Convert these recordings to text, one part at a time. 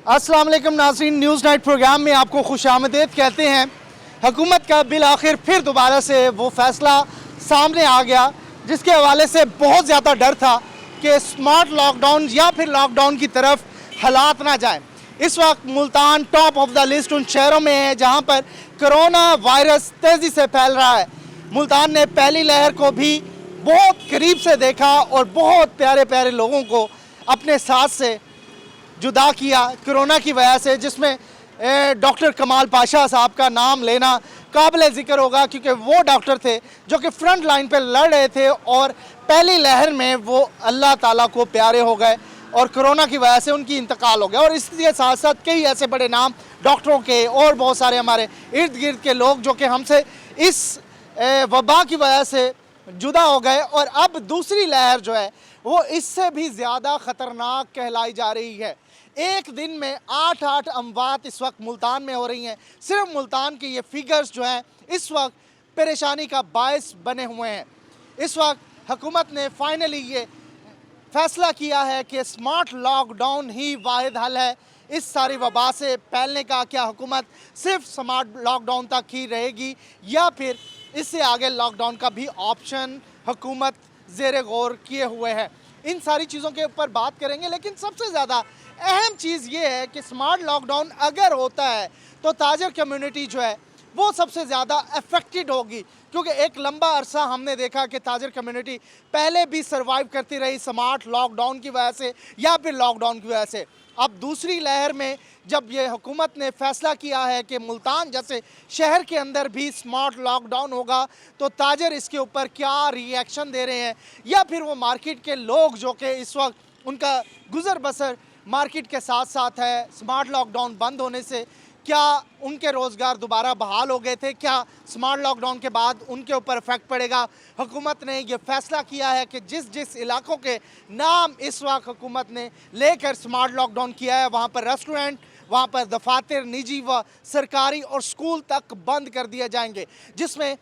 अस्सलाम वालेकुम नाज़रीन, न्यूज़ नाइट प्रोग्राम में आपको खुशामदीद कहते हैं। हुकूमत का बिल आखिर फिर दोबारा से वो फैसला सामने आ गया जिसके हवाले से बहुत ज़्यादा डर था कि स्मार्ट लॉकडाउन या फिर लॉकडाउन की तरफ हालात ना जाए। इस वक्त Multan top of the list उन शहरों में है जहां पर कोरोना वायरस तेज़ी से फैल रहा है। मुल्तान ने पहली लहर को भी बहुत करीब से देखा और बहुत प्यारे प्यारे लोगों को अपने साथ से जुदा किया कोरोना की वजह से, जिसमें डॉक्टर कमाल पाशा साहब का नाम लेना काबिल ज़िक्र होगा क्योंकि वो डॉक्टर थे जो कि फ्रंट लाइन पे लड़ रहे थे और पहली लहर में वो अल्लाह ताला को प्यारे हो गए और कोरोना की वजह से उनकी इंतकाल हो गया। और इसके साथ साथ कई ऐसे बड़े नाम डॉक्टरों के और बहुत सारे हमारे इर्द गिर्द के लोग जो कि हमसे इस वबा की वजह से जुदा हो गए। और अब दूसरी लहर जो है वो इससे भी ज़्यादा ख़तरनाक कहलाई जा रही है। एक दिन में 8 अमवात इस वक्त मुल्तान में हो रही हैं। सिर्फ मुल्तान के ये फिगर्स जो हैं इस वक्त परेशानी का बायस बने हुए हैं। इस वक्त हुकूमत ने फाइनली ये फैसला किया है कि स्मार्ट लॉकडाउन ही वाहिद हल है इस सारी वबा से फैलने का। क्या हुकूमत सिर्फ स्मार्ट लॉकडाउन तक ही रहेगी या फिर इससे आगे लॉकडाउन का भी ऑप्शन हुकूमत ज़ेरे गौर किए हुए है? इन सारी चीज़ों के ऊपर बात करेंगे, लेकिन सबसे ज़्यादा अहम चीज़ ये है कि स्मार्ट लॉकडाउन अगर होता है तो ताजर कम्युनिटी जो है वो सबसे ज़्यादा अफेक्टेड होगी, क्योंकि एक लंबा अरसा हमने देखा कि ताजर कम्युनिटी पहले भी सर्वाइव करती रही स्मार्ट लॉकडाउन की वजह से या फिर लॉकडाउन की वजह से। अब दूसरी लहर में जब ये हुकूमत ने फैसला किया है कि मुल्तान जैसे शहर के अंदर भी स्मार्ट लॉकडाउन होगा तो ताजर इसके ऊपर क्या रिएक्शन दे रहे हैं, या फिर वो मार्केट के लोग जो कि इस वक्त उनका गुजर बसर मार्केट के साथ साथ है, स्मार्ट लॉकडाउन बंद होने से क्या उनके रोज़गार दोबारा बहाल हो गए थे, क्या स्मार्ट लॉकडाउन के बाद उनके ऊपर इफेक्ट पड़ेगा? हुकूमत ने ये फैसला किया है कि जिस जिस इलाकों के नाम इस वक्त हुकूमत ने लेकर स्मार्ट लॉकडाउन किया है वहाँ पर रेस्टोरेंट, वहाँ पर दफातर, निजी व सरकारी और स्कूल तक बंद कर दिए जाएंगे, जिसमें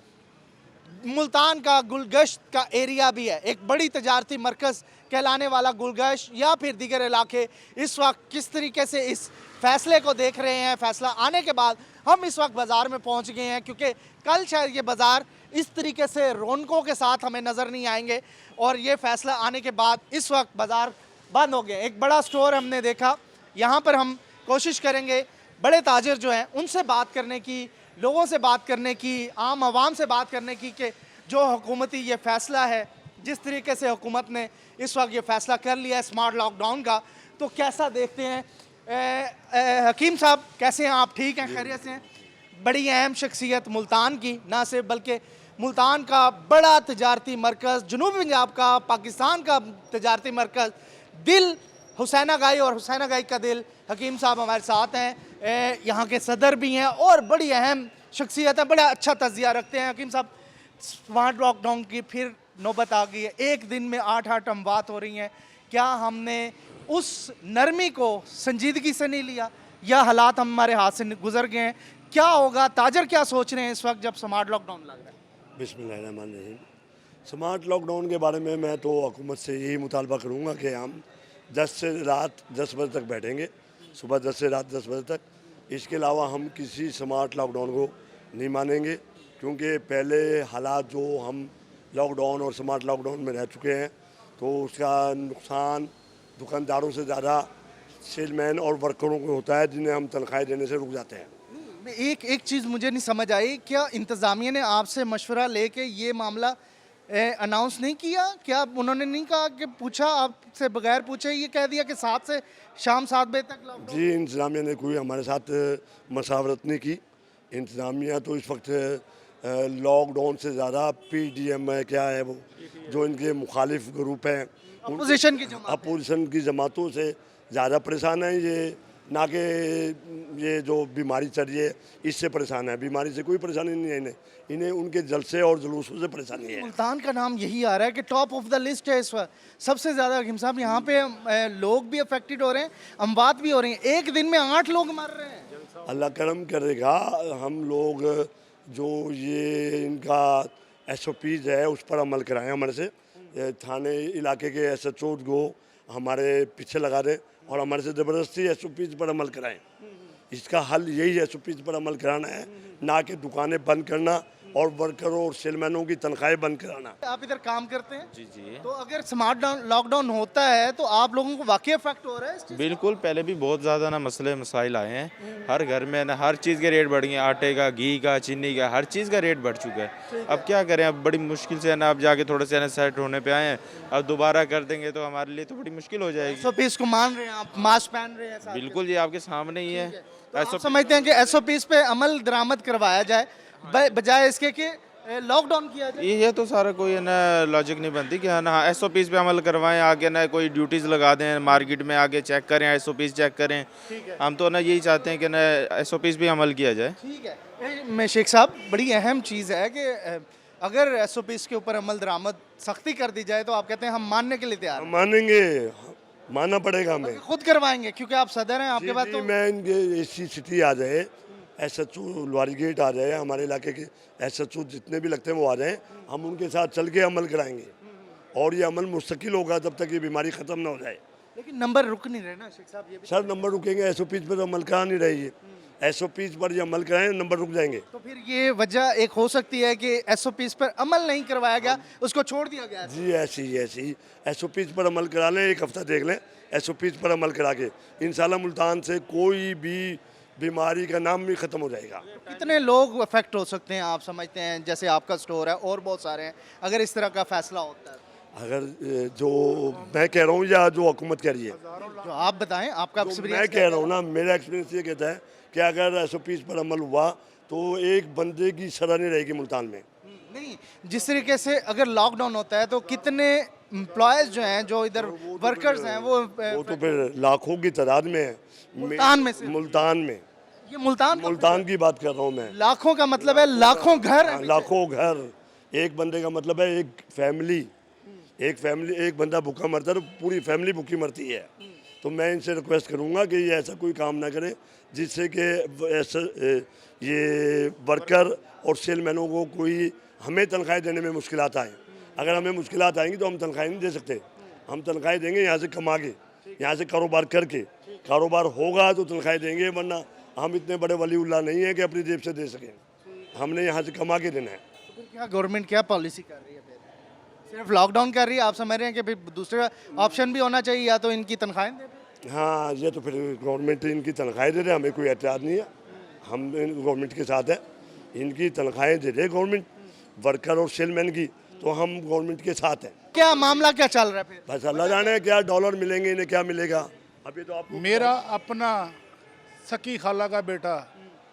मुल्तान का गुलगश्त का एरिया भी है। एक बड़ी तजारती मरकज़ कहलाने वाला गुलगश्त या फिर दीगर इलाके इस वक्त किस तरीके से इस फैसले को देख रहे हैं। फैसला आने के बाद हम इस वक्त बाज़ार में पहुंच गए हैं, क्योंकि कल शायद ये बाज़ार इस तरीके से रौनकों के साथ हमें नज़र नहीं आएंगे और ये फैसला आने के बाद इस वक्त बाज़ार बंद हो गए। एक बड़ा स्टोर हमने देखा, यहाँ पर हम कोशिश करेंगे बड़े ताजिर जो हैं उनसे बात करने की, लोगों से बात करने की, आम आवाम से बात करने की कि जो हुकूमती ये फ़ैसला है, जिस तरीके से हुकूमत ने इस वक्त ये फ़ैसला कर लिया है स्मार्ट लॉकडाउन का, तो कैसा देखते हैं? हकीम साहब कैसे हैं आप? ठीक हैं, खैरियत से हैं? बड़ी अहम शख्सियत मुल्तान की, ना सिर्फ बल्कि मुल्तान का बड़ा तजारती मरकज़, जनूबी पंजाब का, पाकिस्तान का तजारती मरकज़, दिल हुसैना गाई और हुसैना गाई का दिल हकीम साहब हमारे साथ हैं। यहाँ के सदर भी हैं और बड़ी अहम शख्सियत है, बड़ा अच्छा तजिया रखते हैं। हकीम साहब, स्मार्ट लॉकडाउन की फिर नौबत आ गई है, एक दिन में 8 अमवात हो रही हैं। क्या हमने उस नरमी को संजीदगी से नहीं लिया या हालात हमारे हाथ से गुजर गए हैं? क्या होगा? ताजर क्या सोच रहे हैं इस वक्त जब स्मार्ट लॉकडाउन लग रहा है? बिस्मिल्लाहिर्रहमानिर्रहीम। स्मार्ट लॉकडाउन के बारे में मैं तो हुकूमत से यही मुतालबा करूँगा कि हम 10 से रात 10 बजे तक बैठेंगे, सुबह 10 से रात 10 बजे तक। इसके अलावा हम किसी स्मार्ट लॉकडाउन को नहीं मानेंगे, क्योंकि पहले हालात जो हम लॉकडाउन और स्मार्ट लॉकडाउन में रह चुके हैं तो उसका नुकसान दुकानदारों से ज़्यादा सेलमैन और वर्करों को होता है, जिन्हें हम तनख्वाहें देने से रुक जाते हैं। एक चीज़ मुझे नहीं समझ आई, क्या इंतज़ामिया ने आपसे मशवरा लेके ये मामला अनाउंस नहीं किया? क्या उन्होंने नहीं कहा कि पूछा आपसे, बगैर पूछे ये कह दिया कि 7 से शाम 7 बजे तक लॉकडाउन? जी, इंतज़ामिया ने कोई हमारे साथ मशावरत नहीं की। इंतज़ामिया तो इस वक्त लॉकडाउन से ज़्यादा PDM है, क्या है वो, जो इनके मुखालिफ ग्रुप हैं, अपोजिशन की जमातों से ज़्यादा परेशान है ये, ना कि ये जो बीमारी चल रही है इससे परेशान है। बीमारी से कोई परेशानी नहीं है इन्हें उनके जलसे और जुलूसों से परेशानी है। मुल्तान का नाम यही आ रहा है कि टॉप ऑफ द लिस्ट है इस वक्त सबसे ज़्यादा। हकीम साहब, यहाँ पे लोग भी अफेक्टेड हो रहे हैं, अमवात भी हो रही हैं, एक दिन में 8 लोग मर रहे हैं। अल्लाह करम करेगा। हम लोग जो ये इनका SOPs है उस पर अमल कराएं, हमारे से थाने इलाके के SHO को हमारे पीछे लगा दें और हमारे से ज़बरदस्ती SOPs पर अमल कराएं। इसका हल यही है, SOPs पर अमल कराना है, ना कि दुकानें बंद करना और वर्करों और सेलमैनों की तनख्वाहें बंद कराना। आप इधर काम करते हैं? जी जी तो अगर स्मार्ट लॉकडाउन होता है तो आप लोगों को वाकई इफेक्ट हो रहा है इस चीज़? बिल्कुल। पहले भी बहुत ज़्यादा ना मसले मसाइल आए हैं, हर घर में ना हर चीज़ के रेट बढ़ गए, आटे का, घी का, चीनी का, हर चीज़ का रेट बढ़ चुका है। अब क्या करें, अब बड़ी मुश्किल से ना अब जाके थोड़े से ना सेट होने पे आए हैं। अब दोबारा कर देंगे तो हमारे लिए तो बड़ी मुश्किल हो जाएगी। SOPs को मान रहे हैं आप, मास्क पहन रहे हैं साथ में? बिल्कुल, ये आपके सामने ही है। तो आप समझते हैं कि SOPs पे अमल दरामद करवाया जाए बजाय इसके कि लॉकडाउन किया जाए? ये तो सारा कोई है ना लॉजिक नहीं बनती कि हाँ ना SOPs पे अमल करवाएं, आगे ना कोई ड्यूटीज़ लगा दें, मार्केट में आगे चेक करें, SOPs चेक करें। हम तो ना यही चाहते हैं कि ना SOPs भी अमल किया जाए। ठीक है। मैं शेख साहब, बड़ी अहम चीज़ है कि अगर SOPs के ऊपर अमल दरामद सख्ती कर दी जाए तो आप कहते हैं हम मानने के लिए तैयार हम हैं। मानेंगे, मानना पड़ेगा हमें। खुद करवाएंगे क्योंकि आप सदर हैं, आपके पास जी, तो मैं इनके ऐसी सिटी आ जाए, SHO लवारी गेट आ जाए, हमारे इलाके के SHO जितने भी लगते हैं वो आ जाएं, हम उनके साथ चल के अमल कराएंगे और ये अमल मुस्तकिल होगा जब तक ये बीमारी ख़त्म ना हो जाए। लेकिन नंबर रुक नहीं रहे ना शेख साहब, ये भी सर नंबर रुकेंगे, SOPs पर तो अमल करा नहीं रही है। SOPs पर ये अमल कराएं, नंबर रुक जाएंगे। तो फिर ये वजह एक हो सकती है कि SOPs पर अमल नहीं करवाया गया, उसको छोड़ दिया गया। जी ऐसी SOPs पर अमल करा लें, एक हफ्ता देख लें, SOPs पर अमल करा के इंशाल्लाह मुल्तान से कोई भी बीमारी का नाम भी ख़त्म हो जाएगा। कितने लोग अफेक्ट हो सकते हैं आप समझते हैं? जैसे आपका स्टोर है और बहुत सारे हैं, अगर इस तरह का फैसला होता है अगर जो मैं कह रहा हूँ या जो हुकूमत कह रही है, जो आप बताएं, आपका मैं एक्सपीरियंस कह रहा हूँ ना, मेरा एक्सपीरियंस ये कहता है कि अगर SOPs पर अमल हुआ तो एक बंदे की शरह नहीं रहेगी मुल्तान में। नहीं, जिस तरीके से अगर लॉकडाउन होता है तो कितने एम्प्लॉयज जो हैं, जो इधर वर्कर्स हैं, वो वो तो फिर लाखों की तादाद में है। मुल्तान में से? मुल्तान में, ये मुल्तान की बात कर रहा हूँ मैं। लाखों का मतलब है लाखों घर हैं। लाखों घर, एक बंदे का मतलब है एक फैमिली, एक बंदा भूखा मरता है तो पूरी फैमिली भूखी मरती है। तो मैं इनसे रिक्वेस्ट करूँगा कि ये ऐसा कोई काम ना करें जिससे कि ये वर्कर और सेलमैनों को कोई हमें तनख्वाहें देने में मुश्किलात आएँ। अगर हमें मुश्किलात आएंगी तो हम तनख्वाहें नहीं दे सकते, हम तनख्वाहें देंगे यहाँ से कमा के, यहाँ से कारोबार करके। कारोबार होगा तो तनख्वाहें देंगे, वरना हम इतने बड़े वलीउल्लाह नहीं हैं कि अपनी जेब से दे सकें, हमने यहाँ से कमा के देना है। तो फिर क्या गवर्नमेंट क्या पॉलिसी कर रही है? फिर सिर्फ लॉकडाउन कर रही है? आप समझ रहे हैं कि फिर दूसरा ऑप्शन भी होना चाहिए, या तो इनकी तनख्वाहें दे दें? हाँ, ये तो फिर गवर्नमेंट इनकी तनख्वाहें दे दे, हमें कोई एतराज़ नहीं है, हम गवर्नमेंट के साथ है। इनकी तनख्वाहें दे दे गवर्नमेंट, वर्कर और सेलमैन की, तो हम गवर्नमेंट के साथ हैं। क्या मामला क्या चल रहा है फिर? बस अल्लाह जाने क्या डॉलर मिलेंगे, इन्हें क्या मिलेगा अभी तो आपको। मेरा अपना सकी खाला का बेटा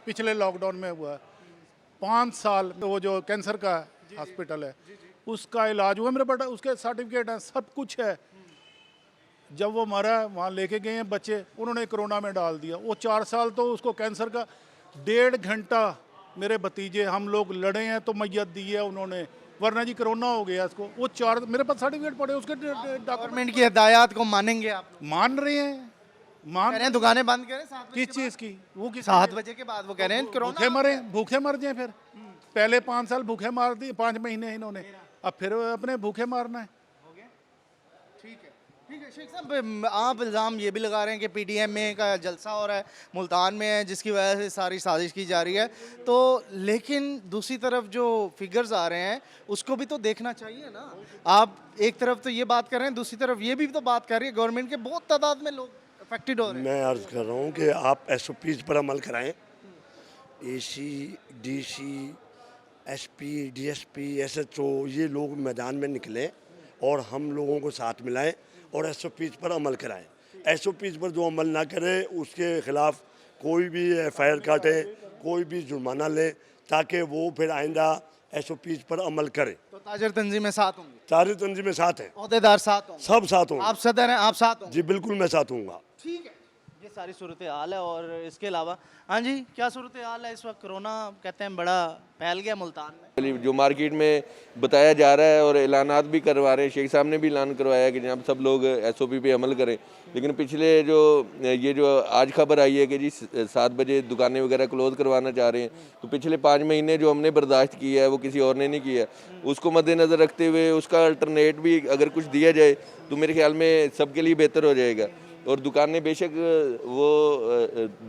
पिछले लॉकडाउन में हुआ, 5 साल वो जो कैंसर का हॉस्पिटल है उसका इलाज हुआ, मेरा बेटा उसके सर्टिफिकेट हैं, सब कुछ है। जब वो मरा वहाँ लेके गए हैं बच्चे, उन्होंने कोरोना में डाल दिया। वो 4 साल तो उसको कैंसर का 1.5 घंटा मेरे भतीजे हम लोग लड़े हैं तो मैयत दी है उन्होंने, वरना जी कोरोना हो गया इसको। वो 4 मेरे पास सर्टिफिकेट पड़े उसके गवर्नमेंट की हिदायत को मानेंगे आप? मान रहे हैं, कह रहे हैं दुकानें बंद करें 7 बजे किस चीज़ की? वो किस 7 बजे के बाद? वो कह रहे हैं कोरोना भूखे मर जाए। फिर पहले 5 साल भूखे मार दिए, 5 महीने इन्होंने, अब फिर अपने भूखे मारना है। ठीक है शेख साहब, आप इल्ज़ाम ये भी लगा रहे हैं कि PDMA का जलसा हो रहा है, मुल्तान में है, जिसकी वजह से सारी साजिश की जा रही है। तो लेकिन दूसरी तरफ जो फिगर्स आ रहे हैं उसको भी तो देखना चाहिए ना। आप एक तरफ तो ये बात कर रहे हैं, दूसरी तरफ ये भी तो बात कर रही है गवर्नमेंट के बहुत तादाद में लोग अफेक्टेड हो रहे हैं। मैं अर्ज़ कर रहा हूँ कि आप SOPs पर अमल कराएं, AC, DC, SP, DSP, SHO ये लोग मैदान में निकलें और हम लोगों को साथ मिलाएं और SOPs पर अमल कराएं। SOPs पर जो अमल ना करे उसके ख़िलाफ़ कोई भी FIR काटे, कोई भी जुर्माना ले, ताकि वो फिर आइंदा SOPs पर अमल करे। तो ताजर तंजीमें साथ होंगी, सारी तंजीमें साथ हैं, अहदेदार साथ होंगे, सब साथ हों। आप सदर हैं, आप साथ होंगे? जी बिल्कुल मैं साथ हूँगा। ठीक है, ये सारी सूरत हाल है। और इसके अलावा हाँ जी, क्या सूरत हाल है इस वक्त? कोरोना कहते हैं बड़ा फैल गया मुल्तान में। जो मार्केट में बताया जा रहा है और ऐलानात भी करवा रहे हैं, शेख साहब ने भी ऐलान करवाया कि जनाब सब लोग SOP पे अमल करें। लेकिन पिछले जो आज खबर आई है कि जी 7 बजे दुकानें वगैरह क्लोज़ करवाना चाह रहे हैं, तो पिछले 5 महीने जो हमने बर्दाश्त किया है वो किसी और ने नहीं किया। उसको मद्देनज़र रखते हुए उसका अल्टरनेट भी अगर कुछ दिया जाए तो मेरे ख्याल में सबके लिए बेहतर हो जाएगा। और दुकानें बेशक वो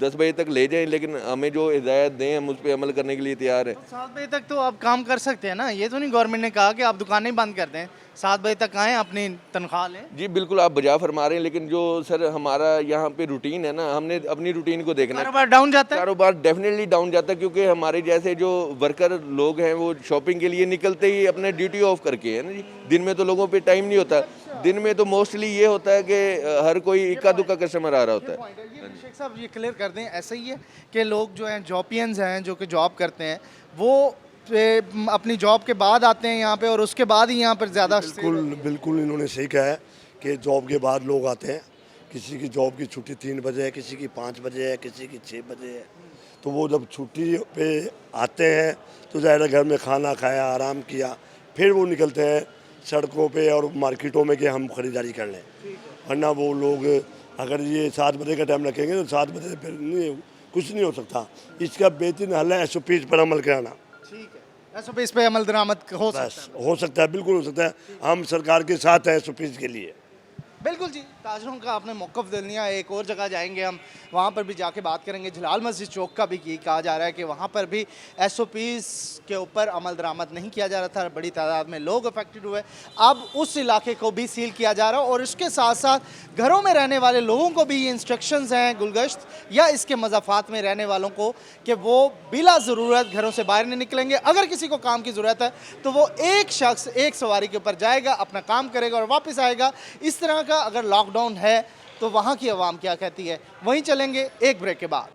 10 बजे तक ले जाएं, लेकिन हमें जो हिदायत दें हम उस पर अमल करने के लिए तैयार हैं। 7 बजे तक तो आप काम कर सकते हैं ना, ये तो नहीं गवर्नमेंट ने कहा कि आप दुकानें बंद कर दें, 7 बजे तक आएँ अपनी तनख्वाह लें। जी बिल्कुल, आप बजा फरमा रहे हैं, लेकिन जो सर हमारा यहाँ पे रूटीन है ना, हमने अपनी रूटीन को देखना है। कारोबार डाउन जाता है। कारोबार डेफिनेटली डाउन जाता है, क्योंकि हमारे जैसे जो वर्कर लोग हैं वो शॉपिंग के लिए निकलते ही अपने ड्यूटी ऑफ करके है ना जी। दिन में तो लोगों पे टाइम नहीं होता, दिन में तो मोस्टली ये होता है कि हर कोई इक्का दुक्का कस्टमर आ रहा होता है। ये शेख साहब ये क्लियर कर दें, ऐसा ही है कि लोग जो हैं जॉबियंस हैं जो कि जॉब करते हैं वो अपनी जॉब के बाद आते हैं यहाँ पे और उसके बाद ही यहाँ पर ज़्यादा बिल्कुल बिल्कुल इन्होंने सही कहा है कि जॉब के बाद लोग आते हैं। किसी की जॉब की छुट्टी 3 बजे है, किसी की 5 बजे है, किसी की 6 बजे है। तो वो जब छुट्टी पे आते हैं तो ज़ाहिर है घर में खाना खाया, आराम किया, फिर वो निकलते हैं सड़कों पे और मार्केटों में कि हम ख़रीदारी कर लें। वरना वो लोग अगर ये 7 बजे का टाइम रखेंगे तो 7 बजे फिर नहीं, कुछ नहीं हो सकता। इसका बेहतरीन हल है SOPs पर अमल कराना। ठीक है, SOPs पे अमल दरामद हो सकता बस हो सकता है, बिल्कुल हो सकता है। हम सरकार के साथ हैं SOPs के लिए। बिल्कुल जी। ताजरों का आपने मौक़िफ़ दे लिया। एक और जगह जाएंगे हम, वहाँ पर भी जाके बात करेंगे। जलाल मस्जिद चौक का भी कहा जा रहा है कि वहाँ पर भी SOPs के ऊपर अमल दरामद नहीं किया जा रहा था, बड़ी तादाद में लोग अफेक्टेड हुए। अब उस इलाके को भी सील किया जा रहा है और इसके साथ साथ घरों में रहने वाले लोगों को भी ये इंस्ट्रक्शंस हैं गुलगश्त या इसके मज़ाफ़ात में रहने वालों को कि वो बिला ज़रूरत घरों से बाहर नहीं निकलेंगे। अगर किसी को काम की ज़रूरत है तो वो एक शख्स एक सवारी के ऊपर जाएगा, अपना काम करेगा और वापस आएगा। इस तरह का अगर लॉकडाउन है तो वहाँ की आवाम क्या कहती है, वहीं चलेंगे एक ब्रेक के बाद।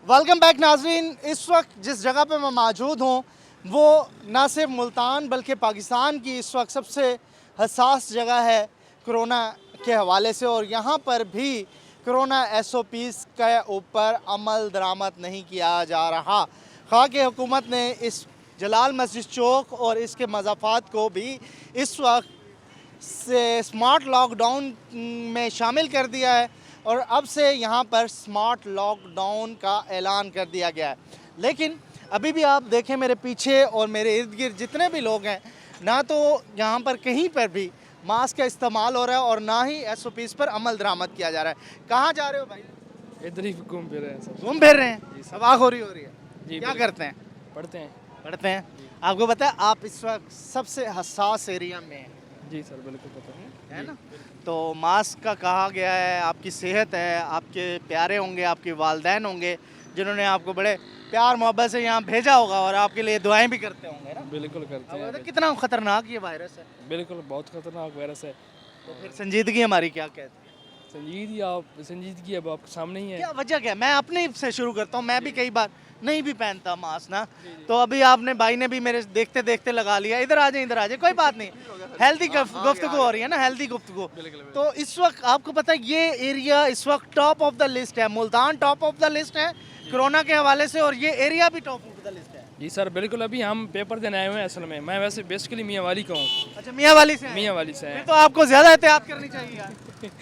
वेलकम बैक नाजरीन। इस वक्त जिस जगह पे मैं मौजूद हूँ वो ना सिर्फ मुल्तान बल्कि पाकिस्तान की इस वक्त सबसे हसास जगह है कोरोना के हवाले से, और यहाँ पर भी कोरोना SOPs के ऊपर अमल दरामद नहीं किया जा रहा। खा के हुकूमत ने इस जलाल मस्जिद चौक और इसके मज़ाफ़ात को भी इस वक्त से स्मार्ट लॉकडाउन में शामिल कर दिया है और अब से यहाँ पर स्मार्ट लॉकडाउन का ऐलान कर दिया गया है। लेकिन अभी भी आप देखें मेरे पीछे और मेरे इर्द गिर्द जितने भी लोग हैं, ना तो यहाँ पर कहीं पर भी मास्क का इस्तेमाल हो रहा है और ना ही SOPs पर अमल दरामद किया जा रहा है। कहाँ जा रहे हो भाई? इधर ही घूम फिर रहे हैं सर। घूम फिर रहे हैं, सवाख हो रही है। जी, क्या करते हैं? पढ़ते हैं। आपको पता है आप इस वक्त सबसे हसास एरिया में हैं, जी सर, बिल्कुल पता है ना? तो मास्क का कहा गया है, आपकी सेहत है, आपके प्यारे होंगे, आपके वालदैन होंगे जिन्होंने आपको बड़े प्यार मोहब्बत से यहाँ भेजा होगा और आपके लिए दुआएं भी करते होंगे ना? बिल्कुल करते आपको पता है हैं। कितना खतरनाक ये वायरस है? बिल्कुल बहुत खतरनाक वायरस है। तो फिर संजीदगी हमारी क्या कहती है? संजीदगी अब आपके सामने ही है। क्या वजह क्या है? मैं अपने से शुरू करता हूँ। मैं भी कई बार नहीं भी पहनता मास्क ना, तो अभी आपने भाई ने भी मेरे देखते देखते लगा लिया। इधर आ जाए, कोई बात नहीं, हेल्दी गुफ्तगू हो रही है ना, हेल्दी गुफ्तगू। तो इस वक्त आपको पता है ये एरिया इस वक्त टॉप ऑफ द लिस्ट है, Multan top of the list है कोरोना के हवाले से, और ये एरिया भी टॉप ऑफ द लिस्ट है। जी सर, बिल्कुल। अभी हम पेपर देने आए हुए हैं। असल में मैं वैसे बेसिकली मियाँ वाली का हूँ। अच्छा, मियाँ वाली से हैं? मियाँ वाली से फिर है। तो आपको ज्यादा एहतियात करनी चाहिए यार।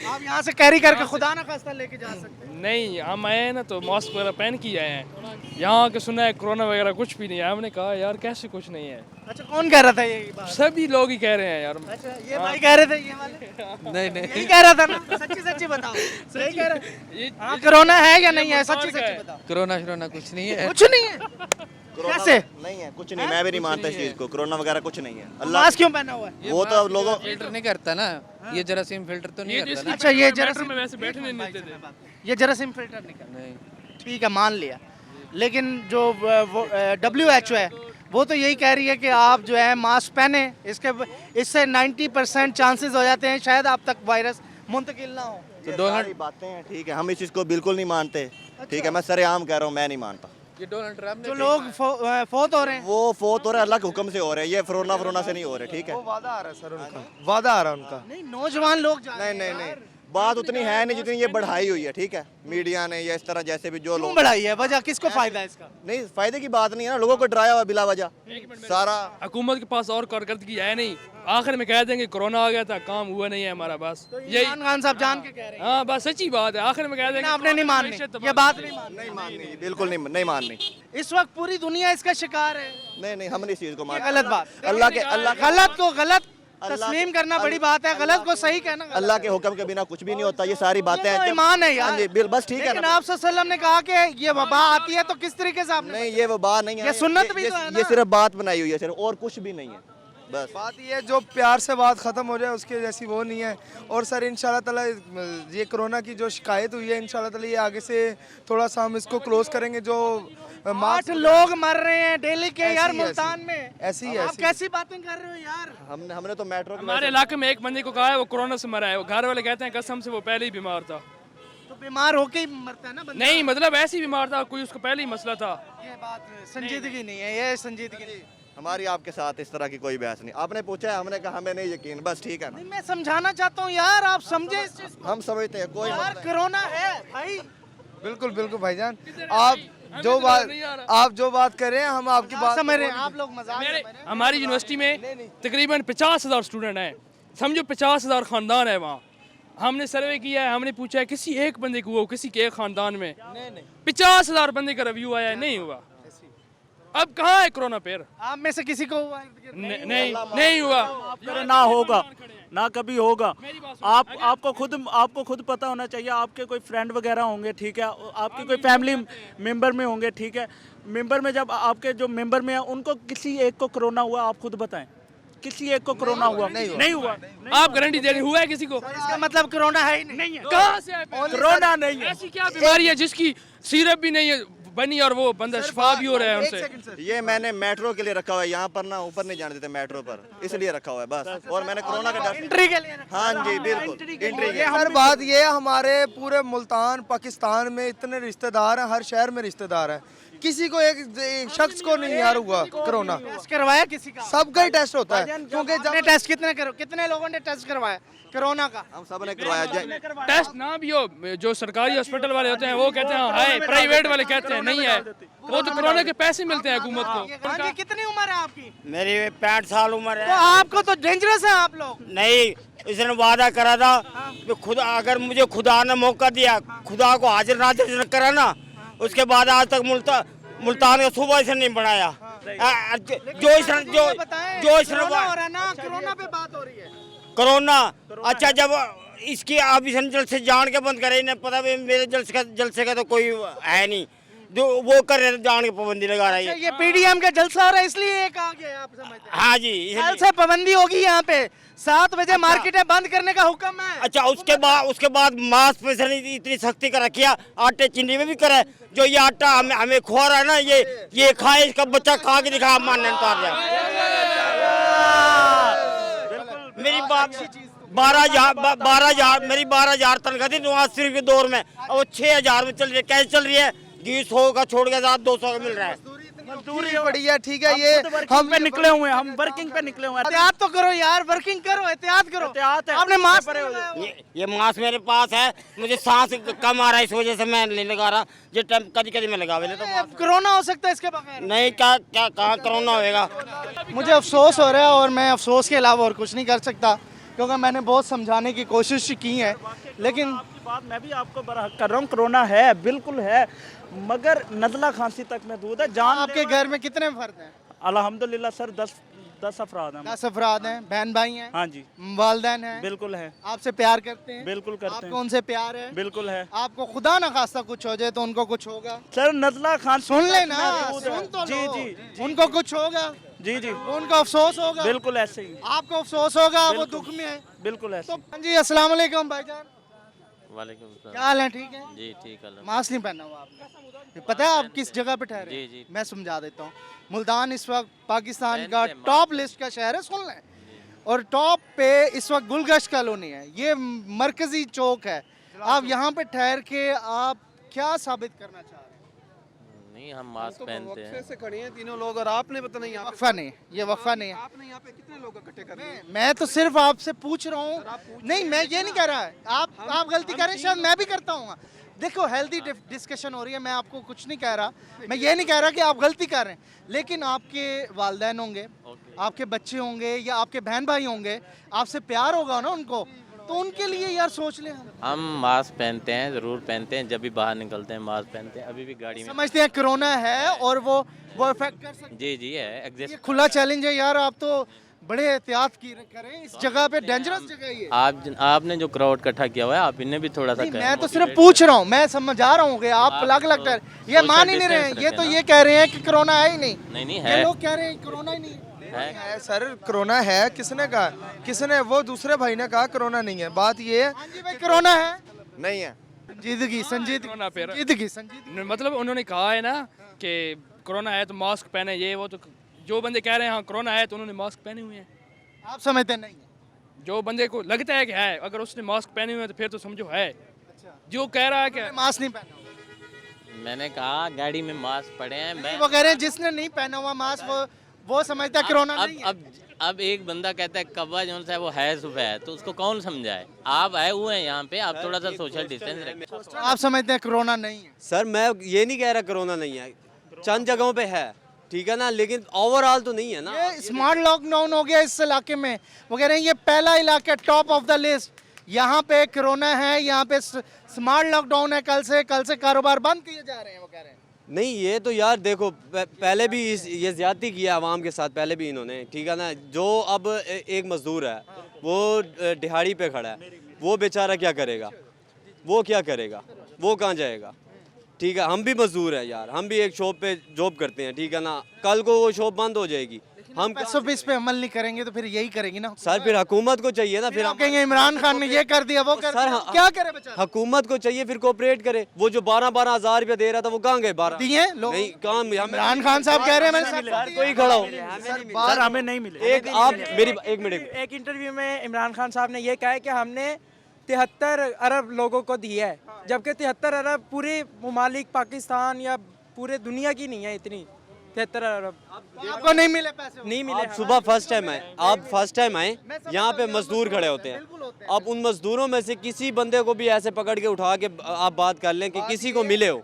आप यहाँ से कैरी करके खुदा ना खास्ता लेके जा सकते हैं। नहीं, हम आए हैं ना तो मास्क वगैरह पहन के आए हैं। यहाँ आके सुना है कोरोना वगैरह कुछ भी नहीं है। हमने कहा यार कैसे कुछ नहीं है। अच्छा, कौन कह रहा था ये बात? सभी लोग ही कह रहे हैं यार। अच्छा, ये भाई कह रहे थे ये वाले? नहीं यही कह रहा था ना? सच्ची सच्ची बताओ, सही कह रहे? हाँ, कोरोना है या नहीं है? सच्ची सच्ची बताओ। कोरोना कुछ नहीं है। कुछ नहीं है? कैसे नहीं है? कुछ नहीं, मैं भी नहीं मानता इस चीज को। कोरोना वगैरह कुछ नहीं है। अल्लाह मास्क क्यों पहना हुआ है? वो तो अब लोगों फिल्टर नहीं करता ना, ये जरासीम फिल्टर तो नहीं करता ना। अच्छा, ये मेट्रो जरासीम में वैसे बैठने नहीं देते। ये जरासीम फिल्टर नहीं करता। नहीं, ठीक है, मान लिया। लेकिन जो WHO है वो तो यही कह रही है कि आप जो है मास्क पहने, इससे 90% चांसेस हो जाते हैं शायद आप तक वायरस मुंतकिल ना हो। ये सारी बातें हैं, ठीक है, हम इस चीज को बिल्कुल नहीं मानते। ठीक है, मैं सरेआम कह रहा हूँ, मैं नहीं मानता। ये डोनाल्ड ट्रम्प जो लोग फौत हो रहे हैं, वो फोत हो रहा है अल्लाह के हुक्म से हो रहे हैं। ये कोरोना से नहीं हो रहे। ठीक है, वादा आ रहा है सर उनका, वादा आ रहा है उनका। नहीं नौजवान लोग जा रहे नहीं हैं नहीं यार। नहीं बात उतनी है नहीं जितनी ये बढ़ाई हुई है, ठीक है, मीडिया ने या इस तरह जैसे भी जो क्यों लोग। बढ़ाई है? वजह किसको फायदा है इसका? नहीं, फायदे की बात नहीं है ना, लोगों को डराया हुआ बिला वजह सारा। हुकूमत के पास और कारकर्दगी है नहीं, आखिर में कह देंगे कोरोना आ गया था, काम हुआ नहीं है हमारा, बस यही। इमरान खान साहब जान के कह रहे हैं, हाँ बस सच्ची बात है, आखिर में कह देंगे आपने नहीं माननी, ये बात नहीं माननी। नहीं माननी, बिल्कुल नहीं माननी। इस वक्त पूरी दुनिया इसका शिकार है। नहीं, हम नहीं इस चीज को ये मानते। गलत बात। अल्लाह के गलत को गलत अल्लाह तस्लीम के- करना बड़ी बात है, गलत को सही कहना गलत अल्लाह के हुक्म के बिना कुछ भी नहीं होता, ये सारी बातें ये तो हैं। ईमान है यार। हाँ जी, बस ठीक है लेकिन ना। आप सल्लल्लाहु अलैहि वसल्लम ने कहा कि ये वबा आती है तो किस तरीके से आपने नहीं, ये वो बात नहीं है, ये सुन्नत भी तो है ये ना। सिर्फ बात बनाई हुई है सिर्फ, और कुछ भी नहीं है बस। बात ये है, जो प्यार से बात ख़त्म हो जाए उसके जैसी वो नहीं है। और सर इंशाल्लाह ताला ये कोरोना की जो शिकायत हुई है, इंशाल्लाह ताला ये आगे से थोड़ा सा हम इसको क्लोज करेंगे। जो 8 लोग मर रहे हैं डेली के ऐसी यार ही, मुल्तान में। ऐसी ही, आप ऐसी ही। कैसी बातें कर रहे हो यार? हमने तो मेट्रो हमारे इलाके में एक बंदे को कहा है वो कोरोना से मरा है, वो घर वाले कहते हैं कसम से वो पहले ही बीमार था। तो बीमार होके ही मरता है ना बंदा। नहीं मतलब ऐसे ही बीमार था, कोई उसको पहले ही मसला था। ये बात संजीदगी नहीं है, ये संजीदगी नहीं। हमारी आपके साथ इस तरह की कोई बहस नहीं। आपने पूछा है, हमने कहा हमें नहीं यकीन, बस ठीक है ना। नहीं, मैं समझाना चाहता हूँ यार, आप समझे इस चीज को। हम समझते हैं, कोई यार मसला नहीं। कोरोना है भाई। बिल्कुल बिल्कुल भाईजान, आप जो बात कर रहे हैं हम आपकी आप बात समझ रहे हैं, आप लोग मजाक मेरे समझ रहे हैं। हमारी यूनिवर्सिटी में तकरीबन 50,000 स्टूडेंट हैं, समझो 50,000 खानदान है वहाँ। हमने सर्वे किया है, हमने पूछा है किसी एक बंदे को, वो किसी के एक खानदान में 50,000 बंदे का रिव्यू आया है, नहीं हुआ। अब कहाँ है कोरोना पैर? आप में से किसी को हुआ है? नहीं हुआ। ना होगा ना कभी होगा। आपको खुद पता होना चाहिए। आपके कोई फ्रेंड वगैरह होंगे, ठीक है, आपके कोई फैमिली मेंबर में होंगे, ठीक है, मेंबर में जब आपके जो मेंबर में है उनको किसी एक को कोरोना हुआ, आप खुद बताएं किसी एक को कोरोना हुआ? नहीं हुआ। आप गारंटी दे रहे हुआ है किसी को? इसका मतलब कोरोना है ही नहीं है। कहाँ से है? कोरोना नहीं है। ऐसी क्या बीमारी है जिसकी सिरप भी नहीं है बनी और वो बंदा शिफा भी हो रहा है उनसे? ये मैंने मेट्रो के लिए रखा हुआ है, यहाँ पर ना ऊपर नहीं जाने देते मेट्रो पर, इसलिए रखा हुआ है बस। और मैंने कोरोना का एंट्री के लिए रखा। हाँ जी बिल्कुल, एंट्री के ये हर बात ये है, हमारे पूरे मुल्तान पाकिस्तान में इतने रिश्तेदार हैं, हर शहर में रिश्तेदार हैं, किसी को एक शख्स को नहीं यार हुआ कोरोना। टेस्ट करवाया किसी का? सबका ही टेस्ट होता है, क्योंकि आपने टेस्ट कितने लोगों ने टेस्ट करवाया कोरोना का? हम सब ने करवाया। टेस्ट ना भी हो, जो सरकारी हॉस्पिटल वाले होते हैं वो कहते हैं हाय, प्राइवेट वाले कहते हैं नहीं है। वो तो कोरोना के पैसे मिलते हैं हुकूमत को। हाँ जी, कितनी उम्र है आपकी? मेरी 65 साल उम्र तो है। आपको तो डेंजरस है आप लोग। नहीं, इसने वादा करा था कि खुदा, अगर मुझे खुदा ने मौका दिया, खुदा को हाजिर नाजिर करा ना, उसके बाद आज तक मुल्तान का सुबह से नहीं बनाया। जो कोरोना पे बात हो रही है। कोरोना अच्छा, जब इसकी आप इस जल से जान के बंद करे, इन्हें पता भी मेरे जलसे का तो कोई है नहीं, जो वो कर रहे थे जान के पाबंदी लगा रही है। ये पीडीएम का जलसा हो रहा है इसलिए ये कहा गया है, आप समझते हैं? हाँ जी, कल से पाबंदी होगी यहाँ पे, 7 बजे मार्केटें बंद करने का हुक्म है। अच्छा, उसके बाद मास्क पे से इतनी सख्ती कर रखी है, आटे चीनी में भी करे। जो ये आटा हमें खो रहा है ना, ये खाए, इसका बच्चा खा के दिखा, मानने उतार जाए। मेरी बात 12,000 मेरी 12,000 तनख्वाह थी नवाज शरीफ के दौर में, और वो 6,000 में चल रही है। कैसे चल रही है? 100 का छोड़ के 200 का मिल रहा है। मजदूरी बड़ी है, ठीक है। ये हम पे निकले हुए हैं, हम वर्किंग पे निकले हुए हैं। एहतियात तो करो यार, वर्किंग करो, एहतियात करो। एहतियात है। आपने मास्क नहीं लगाया हुआ। ये मास्क मेरे पास है, मुझे सांस कम आ रहा है, इस वजह से मैं नहीं लगा रहा। ये टाइम कभी मैं लगा लेता हूं मास्क। कोरोना हो सकता है इसके बगैर? नहीं, कहाँ कोरोना होएगा? मुझे अफसोस हो रहा है और मैं अफसोस के अलावा और कुछ नहीं कर सकता, क्योंकि मैंने बहुत समझाने की कोशिश की है, लेकिन आपकी बात मैं भी आपको बराबर कर रहा हूँ। कोरोना है, बिल्कुल है, मगर नज़ला खांसी तक महदूद है। जान आपके घर में कितने फर्द हैं? अल्हम्दुलिल्लाह सर 10 अफराद हैं। 10 अफराद हैं, बहन भाई हैं? हाँ जी, वालदैन हैं? बिल्कुल है, आपसे प्यार करते हैं? बिल्कुल करते आपको हैं, उनसे प्यार है? बिल्कुल है आपको खुदा ना खास्ता कुछ हो जाए तो उनको कुछ होगा? सर। नज़ला खांसी सुन तक लेना, महदूद है। सुन तो जी लो। जी उनको कुछ होगा, जी जी, उनको अफसोस होगा, बिल्कुल ऐसे ही, आपको अफसोस होगा, वो बिल्कुल। दुख में है। बिल्कुल ऐसे तो हाँ जी, अस्सलाम वालेकुम भाईजान, वालेकुम क्या हाल है? ठीक है जी, ठीक है। मास्क नहीं पहना हुआ आपने, पता है आप किस जगह पे ठहरे? जी, जी। मैं समझा देता हूँ। मुल्तान इस वक्त पाकिस्तान का टॉप लिस्ट का शहर है, सुन लें, और टॉप पे इस वक्त गुलगश्त कॉलोनी है, ये मरकजी चौक है। आप यहाँ पे ठहर के आप क्या साबित करना चाह रहे हैं? नहीं, हम मास्क पहनते हैं। से खड़े हैं तीनों लोग और आपने पता नहीं यहाँ वक्फा नहीं, ये वक्फा नहीं है। आपने यहाँ पे कितने लोग इकट्ठे कर लिए? मैं तो सिर्फ आपसे पूछ रहा हूँ। नहीं, मैं ये नहीं कह रहा है, आप गलती कर रहे हैं, शायद मैं भी करता हूँ। देखो, हेल्दी डिस्कशन हो रही है, मैं आपको कुछ नहीं कह रहा, मैं ये नहीं कह रहा कि आप गलती कर रहे हैं, लेकिन आपके वालिदैन होंगे, आपके बच्चे होंगे या आपके बहन भाई होंगे, आपसे प्यार होगा ना उनको, तो उनके लिए यार सोच लें। हम मास्क पहनते हैं, ज़रूर पहनते हैं, जब भी बाहर निकलते हैं मास्क पहनते हैं। अभी भी गाड़ी में समझते हैं कोरोना है और वो इफेक्ट कर सकते जी जी है हैं। एग्जिस्ट। ये खुला चैलेंज है यार, आप तो बड़े एहतियात करें, इस जगह पे डेंजरस जगह है ये। आपने जो क्राउड इकट्ठा किया हुआ है, आप इन्हें भी थोड़ा सा नहीं, मैं तो सिर्फ पूछ रहा हूँ, मैं समझा रहा हूँ कि आप अलग अलग कर, ये मान ही नहीं रहे हैं, ये तो ये कह रहे हैं कि कोरोना है ही नहीं। नहीं ये है, लोग कह रहे हैं कोरोना ही नहीं है। है सर, कोरोना है। किसने कहा? किसने? वो दूसरे भाई ने कहा कोरोना नहीं है। बात ये है। हाँ जी भाई, कोरोना है नहीं है। संजीदगी। मतलब उन्होंने कहा है ना कि कोरोना है तो मास्क पहने, ये वो, तो जो बंदे कह रहे हैं हाँ कोरोना है तो उन्होंने मास्क पहने हुए हैं। आप समझते नहीं है? जो बंदे को लगता है कि है, अगर उसने मास्क पहने हुए हैं तो फिर तो समझो है। जो कह रहा है कि मास्क नहीं पहना, मैंने कहा गाड़ी में मास्क पड़े हैं। मैं वो कह रहे हैं जिसने नहीं पहना हुआ मास्क वो समझता है कोरोना नहीं है। अब एक बंदा कहता है कब्बा जो है वो है सुबह है, तो उसको कौन समझाए? आप आए हुए हैं यहाँ पे, आप थोड़ा सा सोशल डिस्टेंस रखें। आप समझते हैं कोरोना नहीं है? सर मैं ये नहीं कह रहा कोरोना नहीं है, चंद जगहों पे है, ठीक है ना, लेकिन ओवरऑल तो नहीं है ना। ये स्मार्ट लॉकडाउन हो गया इस इलाके में, वो कह रहे हैं ये पहला इलाका टॉप ऑफ द लिस्ट, यहाँ पे कोरोना है, यहाँ पे स्मार्ट लॉकडाउन है, कल से कारोबार बंद किए जा रहे हैं, वो कह रहे हैं। नहीं, ये तो यार देखो, पहले भी ये ज्यादती किया आवाम के साथ, पहले भी इन्होंने, ठीक है ना। जो अब एक मजदूर है वो दिहाड़ी पे खड़ा है, वो बेचारा क्या करेगा? वो कहाँ जाएगा? ठीक है, हम भी मजदूर हैं यार, हम भी एक शॉप पे जॉब करते हैं, ठीक है ना। कल को वो शॉप बंद हो जाएगी, हम 120 पे अमल नहीं करेंगे तो फिर यही करेंगी ना सर। फिर हुकूमत को चाहिए ना, फिर आप कहेंगे इमरान खान ने ये कर दिया, वो कर दिया, क्या करे बेचारा? हुकूमत को चाहिए फिर कोऑपरेट करे। वो जो 12-12 हज़ार रुपया दे रहा था, वो कहाँ गए? 12 दिए लोग नहीं, कहाँ? इमरान खान साहब कह रहे हैं मैंने कोई खड़ा हो सर हमें नहीं मिले। एक मिनट। एक इंटरव्यू में इमरान खान साहब ने ये कहा है कि हमने 73 अरब लोगों को दी है, जबकि 73 अरब पूरे ममालिक पाकिस्तान या पूरे दुनिया की नहीं है इतनी। 73 अरब आपको नहीं मिले पैसे? नहीं मिले। आप सुबह फर्स्ट टाइम आए, यहाँ पे मजदूर खड़े होते हैं। अब उन मजदूरों में से किसी बंदे को भी ऐसे पकड़ के उठा के आप बात कर लें कि किसी को मिले हो,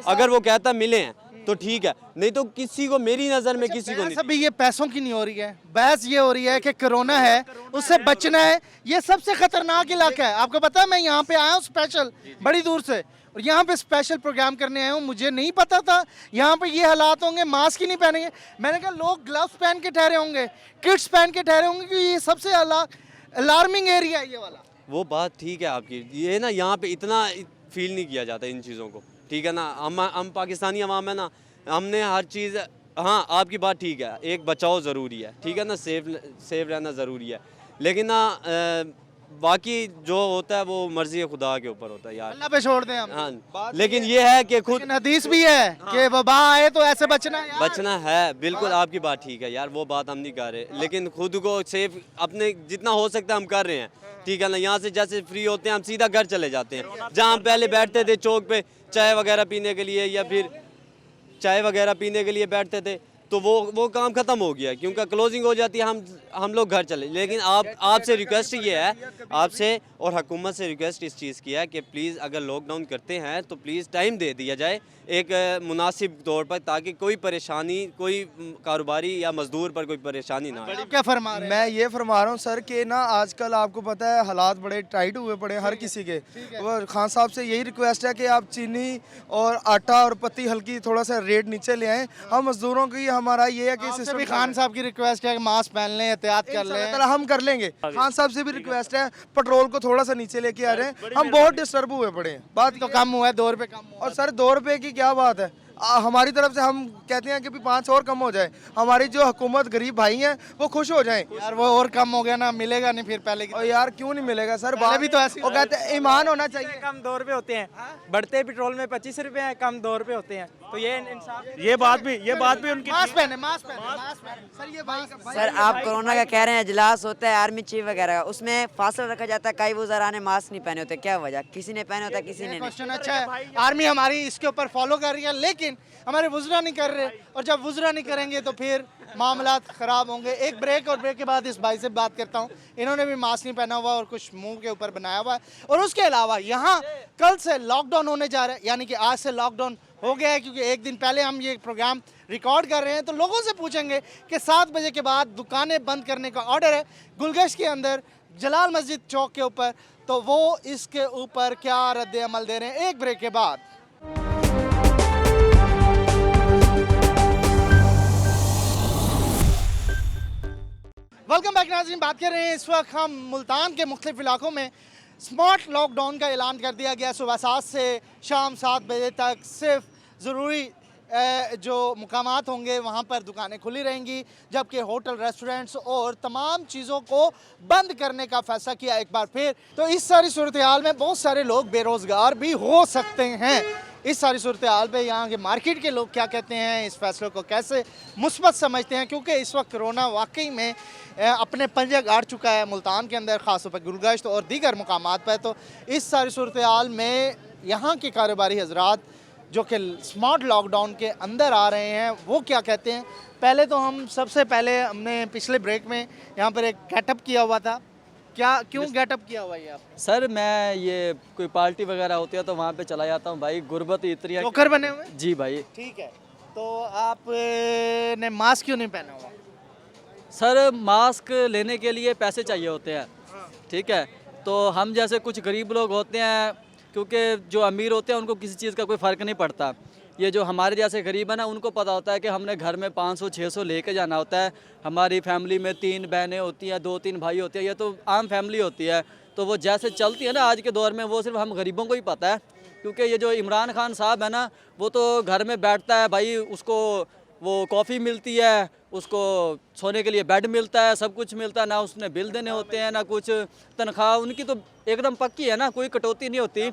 अगर वो कहता मिले हैं तो ठीक है, नहीं तो किसी को, मेरी नज़र में किसी को नहीं। अभी ये पैसों की नहीं हो रही है, बहस ये हो रही है कि कोरोना है, उससे बचना है। ये सबसे खतरनाक इलाका है, आपको पता है। मैं यहाँ पे आया हूँ स्पेशल, बड़ी दूर से, और यहाँ पे स्पेशल प्रोग्राम करने आया हूँ। मुझे नहीं पता था यहाँ पे ये हालात होंगे, मास्क ही नहीं पहनेंगे। मैंने कहा लोग ग्लव्स पहन के ठहरे होंगे, किट्स पहन के ठहरे होंगे, कि ये सबसे अलार्मिंग एरिया है ये वाला। वो बात ठीक है आपकी, ये ना यहाँ पे इतना फील नहीं किया जाता इन चीज़ों को, ठीक है ना। हम पाकिस्तानी अवाम है ना, हमने हर चीज़, हाँ आपकी बात ठीक है, एक बचाव ज़रूरी है, ठीक है ना, सेफ रहना ज़रूरी है, लेकिन ना बाकी जो होता है वो मर्जी खुदा के ऊपर होता है यार, अल्लाह पे छोड़ दें हम। हाँ, लेकिन ये है कि खुद हदीस भी है कि वबा आए तो ऐसे बचना है यार। बचना है, बिल्कुल आपकी बात ठीक है यार, वो बात हम नहीं कर रहे, लेकिन खुद को सेफ अपने जितना हो सकता है हम कर रहे हैं, ठीक है ना। यहाँ से जैसे फ्री होते हैं हम सीधा घर चले जाते हैं। जहाँ हम पहले बैठते थे चौक पे चाय वगैरह पीने के लिए, या फिर चाय वगैरह पीने के लिए बैठते थे, तो वो काम ख़त्म हो गया, क्योंकि क्लोजिंग हो जाती है, हम लोग घर चले। लेकिन आपसे रिक्वेस्ट ये है, आपसे और हुकूमत से रिक्वेस्ट इस चीज़ की है कि प्लीज़ अगर लॉकडाउन करते हैं तो प्लीज़ टाइम दे दिया जाए एक मुनासिब तौर पर, ताकि कोई परेशानी, कोई कारोबारी या मजदूर पर कोई परेशानी ना हो। क्या फरमा रहे हैं? मैं ये फरमा रहा हूँ सर कि ना आजकल आपको पता है हालात बड़े टाइट हुए पड़े हैं हर किसी के। और खान साहब से यही रिक्वेस्ट है कि आप चीनी और आटा और पत्ती हल्की थोड़ा सा रेट नीचे ले आएँ। हम मजदूरों की हमारा ये है कि आपसे भी खान साहब की रिक्वेस्ट है कि मास्क पहन लें, एहतियात कर लें। हम कर लेंगे। खान साहब से भी रिक्वेस्ट है, पेट्रोल को थोड़ा सा नीचे लेके आ रहे हैं, हम बहुत डिस्टर्ब हुए पड़े हैं। बात तो कम हुआ है, 2 रुपये कम हुआ। और सर 2 रुपये की क्या बात है, हमारी तरफ से हम कहते हैं कि भी 5 और कम हो जाए, हमारी जो हुकूमत गरीब भाई हैं वो खुश हो जाएं। यार वो और कम हो गया ना, मिलेगा नहीं फिर पहले की। और यार क्यों नहीं मिलेगा सर, बात भी तो ऐसी वो कहते हैं ईमान होना चाहिए। कम 2 रुपये होते हैं, बढ़ते पेट्रोल में 25 रुपये हैं, कम 2 रुपये होते हैं, तो ये इंसाफ ये बात भी उनकी मास्क पहने, मास्क पहने। सर ये भाई सर आप कोरोना का कह रहे हैं इजलास होता है आर्मी चीफ वगैरह का, उसमें फासला रखा जाता है, कई वज़रा ने मास्क नहीं पहने होते, क्या वजह? किसी ने पहने होता है, किसी ने नहीं। क्वेश्चन अच्छा है, आर्मी हमारी इसके ऊपर फॉलो कर रही है, लेकिन हमारे वुज़रा नहीं कर रहे, और जब वुज़रा नहीं करेंगे तो फिर मामला ख़राब होंगे। एक ब्रेक, और ब्रेक के बाद इस भाई से बात करता हूँ। इन्होंने भी मास्क नहीं पहना हुआ और कुछ मुंह के ऊपर बनाया हुआ है। और उसके अलावा यहाँ कल से लॉकडाउन होने जा रहा है, यानी कि आज से लॉकडाउन हो गया है, क्योंकि एक दिन पहले हम ये प्रोग्राम रिकॉर्ड कर रहे हैं। तो लोगों से पूछेंगे कि 7 बजे के बाद दुकानें बंद करने का ऑर्डर है गुलगश्त के अंदर जलाल मस्जिद चौक के ऊपर, तो वो इसके ऊपर क्या रद्द अमल दे रहे हैं एक ब्रेक के बाद। वेलकम बैक नाज़रीन, बात कर रहे हैं इस वक्त हम मुल्तान के मुख्तलिफ इलाकों में स्मार्ट लॉकडाउन का ऐलान कर दिया गया। सुबह 7 से शाम 7 बजे तक सिर्फ ज़रूरी जो मुकामात होंगे वहाँ पर दुकानें खुली रहेंगी, जबकि होटल, रेस्टोरेंट्स और तमाम चीज़ों को बंद करने का फ़ैसला किया एक बार फिर। तो इस सारी सूरत हाल में बहुत सारे लोग बेरोज़गार भी हो सकते हैं। इस सारी सूरत हाल में यहाँ के मार्केट के लोग क्या कहते हैं, इस फैसले को कैसे मुस्बत समझते हैं, क्योंकि इस वक्त कोरोना वाकई में अपने पंजे गाड़ चुका है मुल्तान के अंदर, ख़ास तौर पर गुलगश्त और दीगर मुकामात पर। तो इस सारी सूरत हाल में यहाँ के कारोबारी हजरात जो कि स्मार्ट लॉकडाउन के अंदर आ रहे हैं वो क्या कहते हैं। पहले तो सबसे पहले हमने पिछले ब्रेक में यहाँ पर एक गेटअप किया हुआ था, क्यों गेटअप किया हुआ है आपने? सर मैं ये कोई पार्टी वगैरह होती है तो वहाँ पे चला जाता हूँ भाई, गुर्बत इतनी है। जोकर बने हुए? जी भाई। ठीक है, तो आपने मास्क क्यों नहीं पहना हुआ? सर मास्क लेने के लिए पैसे चाहिए होते हैं, ठीक है, तो हम जैसे कुछ गरीब लोग होते हैं, क्योंकि जो अमीर होते हैं उनको किसी चीज़ का कोई फ़र्क नहीं पड़ता। ये जो हमारे जैसे गरीब है ना, उनको पता होता है कि हमने घर में 500-600 लेके जाना होता है। हमारी फैमिली में 3 बहनें होती हैं, 2-3 भाई होते हैं, ये तो आम फैमिली होती है। तो वो जैसे चलती है ना आज के दौर में, वो सिर्फ हम गरीबों को ही पता है। क्योंकि ये जो इमरान खान साहब है ना, वो तो घर में बैठता है भाई, उसको वो कॉफ़ी मिलती है, उसको सोने के लिए बेड मिलता है, सब कुछ मिलता है, ना उसने बिल देने होते हैं ना कुछ। तनख्वाह उनकी तो एकदम पक्की है ना, कोई कटौती नहीं होती।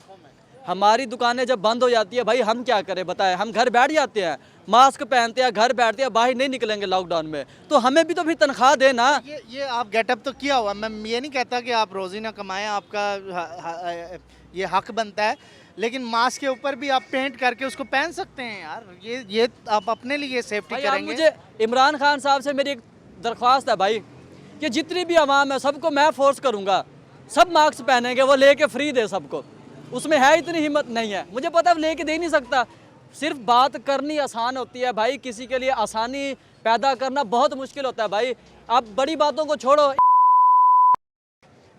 हमारी दुकानें जब बंद हो जाती है भाई, हम क्या करें बताएं? हम घर बैठ जाते हैं, मास्क पहनते हैं, घर बैठते हैं, बाहर नहीं निकलेंगे लॉकडाउन में, तो हमें भी तो फिर तनख्वाह देना। ये आप गेटअप तो किया हुआ, मैं ये नहीं कहता कि आप रोज़ी ना कमाएं, आपका ये हक बनता है, लेकिन मास्क के ऊपर भी आप पेंट करके उसको पहन सकते हैं यार। ये आप अपने लिए सेफ्टी करेंगे। मुझे इमरान खान साहब से मेरी एक दरख्वास्त है भाई, कि जितनी भी आवाम है सबको मैं फोर्स करूँगा, सब मास्क पहनेंगे, वो लेके फ्री दे सबको। उसमें है इतनी हिम्मत नहीं है, मुझे पता है लेके दे नहीं सकता। सिर्फ बात करनी आसान होती है भाई, किसी के लिए आसानी पैदा करना बहुत मुश्किल होता है भाई। आप बड़ी बातों को छोड़ो,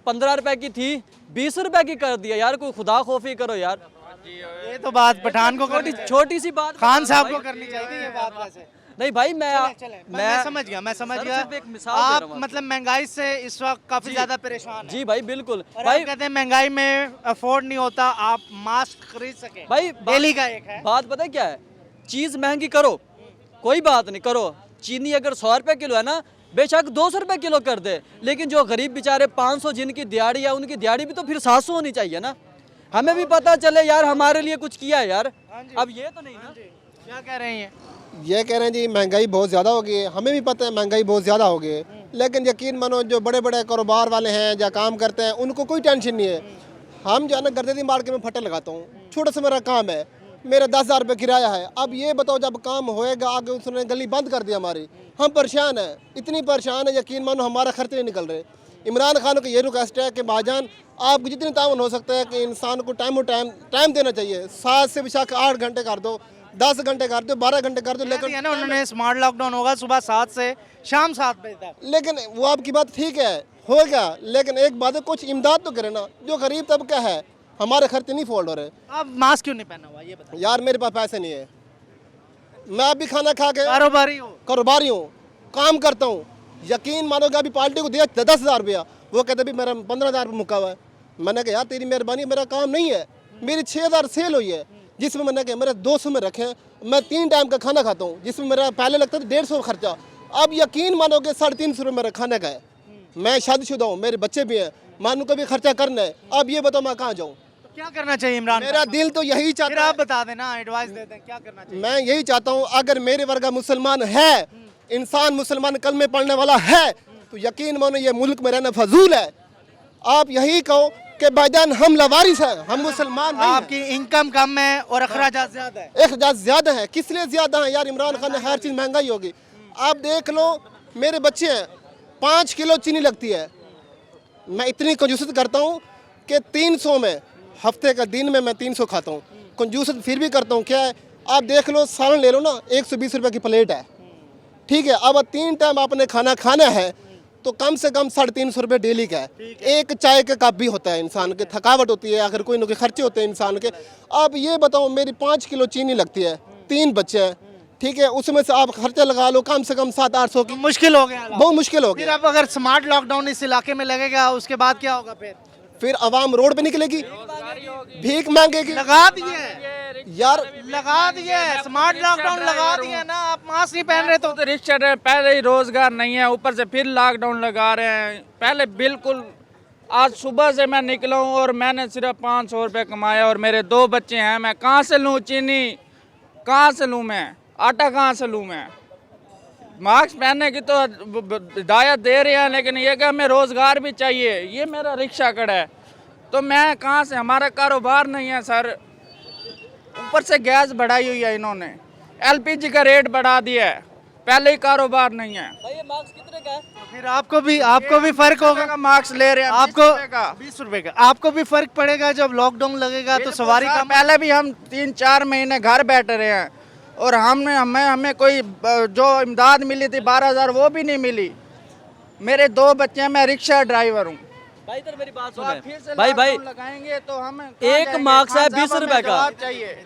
15 रुपए की थी 20 रुपए की कर दिया यार, कोई खुदा खौफी करो यार। ये तो बात पठान को छोटी सी बात खान साहब को करनी चाहिए ये बात। वैसे नहीं भाई, मैं समझ गया। एक मिसाल आप मतलब महंगाई से इस वक्त काफी ज्यादा परेशान हैं। जी भाई बिल्कुल। और भाई आप कहते हैं महंगाई में अफोर्ड नहीं होता आप मास्क खरीद सके भाई, डेली का एक है बात पता है क्या है, चीज महंगी करो कोई बात नहीं, करो। चीनी अगर 100 रुपए किलो है ना, बेशक 200 रुपए किलो कर दे, लेकिन जो गरीब बेचारे 500 जिनकी दिहाड़ी है, उनकी दिहाड़ी भी तो फिर 700 होनी चाहिए ना। हमें भी पता चले यार हमारे लिए कुछ किया है यार। अब ये तो नहीं ना। क्या कह रहे हैं ये कह रहे हैं जी महंगाई बहुत ज़्यादा हो गई है, हमें भी पता है महंगाई बहुत ज़्यादा हो गई है, लेकिन यकीन मानो जो बड़े बड़े कारोबार वाले हैं या काम करते हैं उनको कोई टेंशन नहीं है। हम जो है ना गर्दे मार्केट में फटे लगाता हूँ, छोटा सा मेरा काम है, मेरा 10,000 रुपये किराया है। अब ये बताओ जब काम होएगा आगे, उसने गली बंद कर दी हमारी, हम परेशान हैं, इतनी परेशान है यकीन मानो हमारा खर्चे नहीं निकल रहे। इमरान खान को ये रिक्वेस्ट है कि भाईजान आपको जितने ताउन हो सकता है कि इंसान को टाइम देना चाहिए। 7 से बिछा के 8 घंटे कर दो, 10 घंटे कर दो, 12 घंटे कर दो, लेकिन ना उन्होंने स्मार्ट लॉकडाउन होगा सुबह 7 से शाम 7 बजे तक। लेकिन वो आपकी बात ठीक है होगा, लेकिन एक बात है कुछ इमदाद तो करे ना। जो गरीब तबका है हमारे खर्चे नहीं फोल्ड हो रहे। आप मास्क क्यों नहीं पहना हुआ ये बताओ? यार मेरे पास पैसे नहीं है, मैं अभी खाना खा के कारोबारी हूँ, काम करता हूँ। यकीन मानोगे अभी पार्टी को दिया 10,000 रुपया, वो कहते भी मेरा 15,000 रुपये मुका हुआ है। मैंने कहा यार तेरी मेहरबानी, मेरा काम नहीं है, मेरी 6,000 सेल हुई है, जिसमें मैंने कहा मेरे 200 में रखे, मैं 3 टाइम का खाना खाता हूँ, जिसमें मेरा पहले लगता था 150 खर्चा, अब यकीन मानोगे 350 रुपये मेरा खाने का है। मैं शादीशुदा हूँ, मेरे बच्चे भी हैं, मानू का भी खर्चा करना है। अब ये बताओ मैं कहाँ जाऊँ? क्या करना चाहिए इमरान? मेरा दिल तो यही फिर चाहता आप बता देना, एडवाइस दे दें क्या करना चाहिए। मैं यही चाहता हूँ अगर मेरे वर्गा मुसलमान है, इंसान मुसलमान कलमे पढ़ने वाला है, तो यकीन मानो ये मुल्क में रहना फजूल है। आप यही कहो कि भाईजान हम लवारिस हैं, हम मुसलमान नहीं हैं। आपकी इनकम कम है और अखराजात ज्यादा है। अखराजात ज्यादा है, किस लिए ज्यादा है यार? इमरान खान ने हर चीज़ महंगाई होगी। आप देख लो, मेरे बच्चे हैं, 5 किलो चीनी लगती है। मैं इतनी कंजूसत करता हूँ कि 300 में, हफ्ते का दिन में मैं 300 खाता हूँ। कंजूसत फिर भी करता हूँ। क्या है, आप देख लो, सालन ले लो ना, 120 रुपये की प्लेट है, ठीक है। अब 3 टाइम आपने खाना खाना है तो कम से कम 350 रुपये डेली का है। एक चाय का कप भी होता है, इंसान की थकावट होती है, अगर कोई ना कोई खर्चे होते हैं इंसान के। अब ये बताओ, मेरी 5 किलो चीनी लगती है, 3 बच्चे हैं, ठीक है, उसमें से आप खर्चा लगा लो कम से कम 700-800 की। मुश्किल हो गया, बहुत मुश्किल हो फिर गया। अब अगर स्मार्ट लॉकडाउन इस इलाके में लगेगा उसके बाद क्या होगा? फिर आवाम रोड पे निकलेगी, भीख मांगेगी। लगा दिए यार, लगा दिए, स्मार्ट लॉकडाउन लगा दिए ना, आप मास्क नहीं पहन रहे तो रिक्शा ड्राइवर पहले ही रोजगार नहीं है, ऊपर से फिर लॉकडाउन लगा रहे हैं। पहले बिल्कुल, आज सुबह से मैं निकला हूँ और मैंने सिर्फ 500 रुपये कमाया और मेरे 2 बच्चे हैं। मैं कहाँ से लूँ चीनी, कहाँ से लूँ मैं आटा, कहाँ से लूँ मैं? मास्क पहनने की तो हिदायत दे रहे हैं, लेकिन ये कि हमें रोज़गार भी चाहिए। ये मेरा रिक्शा खड़ा है तो मैं कहाँ से, हमारा कारोबार नहीं है सर। ऊपर से गैस बढ़ाई हुई है इन्होंने, एलपीजी का रेट बढ़ा दिया है, पहले ही कारोबार नहीं है। भाई ये मास्क कितने का है? फिर आपको भी फर्क होगा। मास्क ले रहे हैं आपको 20 रुपए का आपको भी फर्क पड़ेगा जब लॉकडाउन लगेगा तो सवारी का। पहले भी हम 3-4 महीने घर बैठ रहे हैं और हमें कोई जो इमदाद मिली थी 12,000 वो भी नहीं मिली। मेरे 2 बच्चे हैं, मैं रिक्शा ड्राइवर हूँ। भाई इधर मेरी बात तो सुने भाई लगाएंगे तो हमें एक मार्क्स है 20 रुपए का, चाहिए।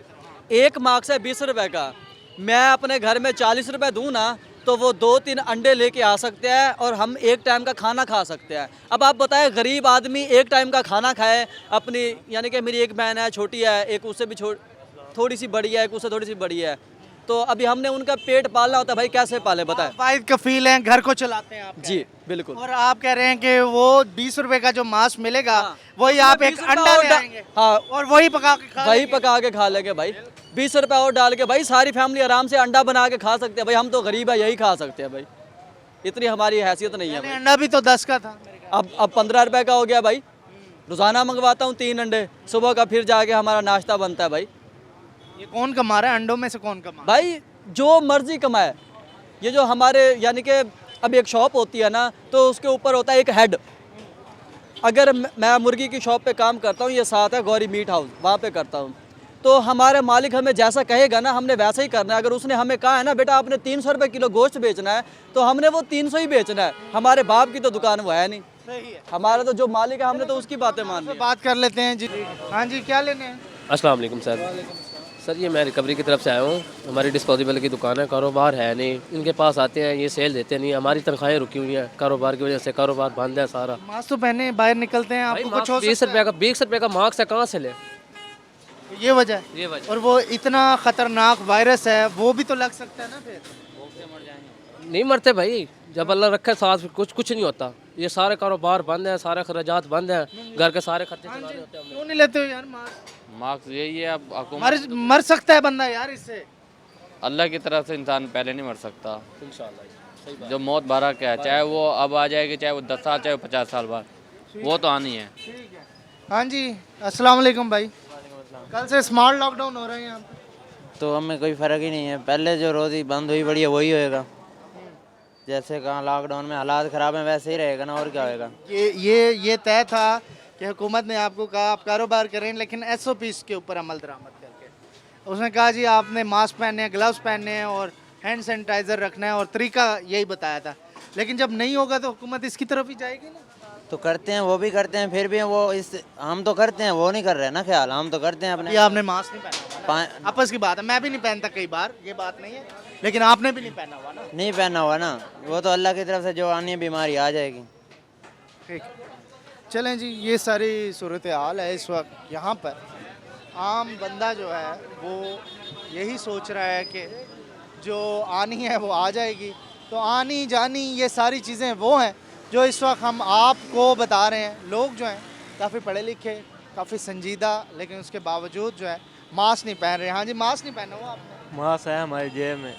एक मार्क्स है 20 रुपए का। मैं अपने घर में 40 रुपए दूँ ना तो वो 2-3 अंडे लेके आ सकते हैं और हम एक टाइम का खाना खा सकते हैं। अब आप बताएं, गरीब आदमी एक टाइम का खाना खाए अपनी, यानी कि मेरी एक बहन है, छोटी है, एक उससे भी थोड़ी सी बड़ी है, एक उससे थोड़ी सी बड़ी है, तो अभी हमने उनका पेट पालना होता है। भाई कैसे पाले बताएं? वाहिद कफील हैं, घर को चलाते हैं आप। जी बिल्कुल। और आप कह रहे हैं कि वो 20 रुपए का जो मांस मिलेगा वही आप एक अंडा ले आएंगे, हाँ, और वही पका के खा लेंगे भाई। 20 रुपए और डाल के भाई सारी फैमिली आराम से अंडा बना के खा सकते हैं। भाई हम तो गरीब है, यही खा सकते हैं भाई, इतनी हमारी हैसियत नहीं है भाई। अंडा भी तो 10 का था, अब 15 रुपए का हो गया भाई। रोजाना मंगवाता हूँ 3 अंडे, सुबह का फिर जाके हमारा नाश्ता बनता है भाई। ये कौन कमा रहा है अंडों में से? कौन कमा भाई? जो मर्जी कमाए। ये जो हमारे, यानी कि अब एक शॉप होती है ना, तो उसके ऊपर होता है एक हेड। अगर मैं मुर्गी की शॉप पे काम करता हूँ, ये साथ है गौरी मीट हाउस, वहाँ पे करता हूँ, तो हमारे मालिक हमें जैसा कहेगा ना हमने वैसा ही करना है। अगर उसने हमें कहा है ना बेटा आपने 300 रुपये किलो गोश्त बेचना है, तो हमने वो 300 ही बेचना है। हमारे बाप की तो दुकान वो है नहीं, हमारा तो जो मालिक है हमने तो उसकी बातें मान ली। बात कर लेते हैं जी। हाँ जी, क्या लेने हैं? अस्सलाम वालेकुम सर, ये मैं रिकवरी की तरफ से आया हूँ। हमारी डिस्पोजेबल की दुकान है, कारोबार है नहीं, इनके पास आते हैं, ये सेल देते नहीं, हमारी तनख्वाहें रुकी हुई हैं कारोबार की वजह से, कारोबार बंद है सारा। मास्क तो पहने बाहर निकलते हैं, आपको कुछ हो 20 रुपये का मास्क है, कहाँ से ले? ये वजह और वो इतना खतरनाक वायरस है, वो भी तो लग सकता है ना। फिर नहीं मरते भाई, जब अल्लाह रखे साथ कुछ नहीं होता। ये सारे कारोबार बंद हैं, सारे खर्चात बंद हैं, घर के सारे खर्चे चला रहे होते हैं। क्यों नहीं लेते हो यार मार्क्स? यही है, अब मर सकता है बंदा यार इससे। अल्लाह की तरफ से इंसान पहले नहीं मर सकता इंशाल्लाह। जो मौत बारह का है, चाहे वो अब आ जाएगी, चाहे वो 10 साल, चाहे वो 50 साल बाद, वो तो आनी है। हाँ जी, अस्सलाम वालेकुम भाई। कल से स्मार्ट लॉकडाउन हो रहे हैं यहाँ पे, तो हमें कोई फ़र्क ही नहीं है। पहले जो रोज़ी बंद हुई पड़ी है वही होएगा। जैसे कहाँ लॉकडाउन में हालात ख़राब हैं वैसे ही रहेगा ना, और क्या होएगा। ये तय था कि हुकूमत ने आपको कहा आप कारोबार करें, लेकिन SOPs के ऊपर अमल दरामद करके उसने कहा जी आपने मास्क पहनने हैं, ग्लव्स पहनने हैं और हैंड सैनिटाइज़र रखना है, और तरीका यही बताया था। लेकिन जब नहीं होगा तो हुकूमत इसकी तरफ ही जाएगी ना। तो करते हैं, वो भी करते हैं, फिर भी वो हम तो करते हैं, वो नहीं कर रहे ना ख्याल, हम तो करते हैं अपने। ये आपने मास्क नहीं पहना, आपस की बात है, मैं भी नहीं पहनता कई बार, ये बात नहीं है, लेकिन आपने भी नहीं पहना हुआ ना। नहीं पहना हुआ ना, वो तो अल्लाह की तरफ से जो आनी है बीमारी आ जाएगी। ठीक, चलें जी, ये सारी सूरत हाल है इस वक्त यहाँ पर। आम बंदा जो है वो यही सोच रहा है कि जो आनी है वो आ जाएगी। तो आनी जानी ये सारी चीज़ें वो हैं जो इस वक्त हम आपको बता रहे हैं। लोग जो हैं काफ़ी पढ़े लिखे, काफ़ी संजीदा, लेकिन उसके बावजूद जो है मास्क नहीं पहन रहे। हाँ जी, मास्क नहीं पहना हुआ आपने? मास्क है हमारी जेब में।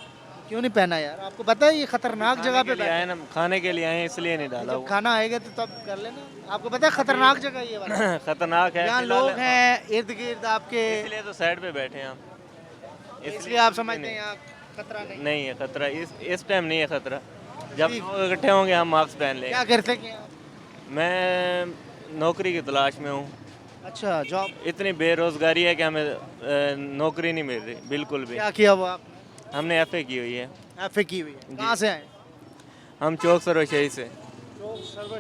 क्यों नहीं पहना यार? आपको पता है ये खतरनाक जगह पे आए ना, खाने के लिए आए हैं इसलिए नहीं डाला। जब खाना आएगा तो तब कर लेना। आपको पता है खतरनाक जगह ये वाला? खतरनाक है। यहाँ लोग हैं इर्द गिर्द आपके, इसलिए तो साइड पे बैठे हैं हम। इसलिए आप समझते हैं यहाँ खतरा नहीं? नहीं है खतरा, इस टाइम नहीं है खतरा। जब लोग इकट्ठे होंगे हम मास्क पहन लेंगे। क्या करते हैं आप? मैं नौकरी की तलाश में हूँ। अच्छा, जॉब? इतनी बेरोजगारी है कि हमें नौकरी नहीं मिल रही बिल्कुल भी। क्या किया हुआ आप? हमने FA की हुई है। FA की हुई है। कहाँ से आए? हम चौक सरवशही से।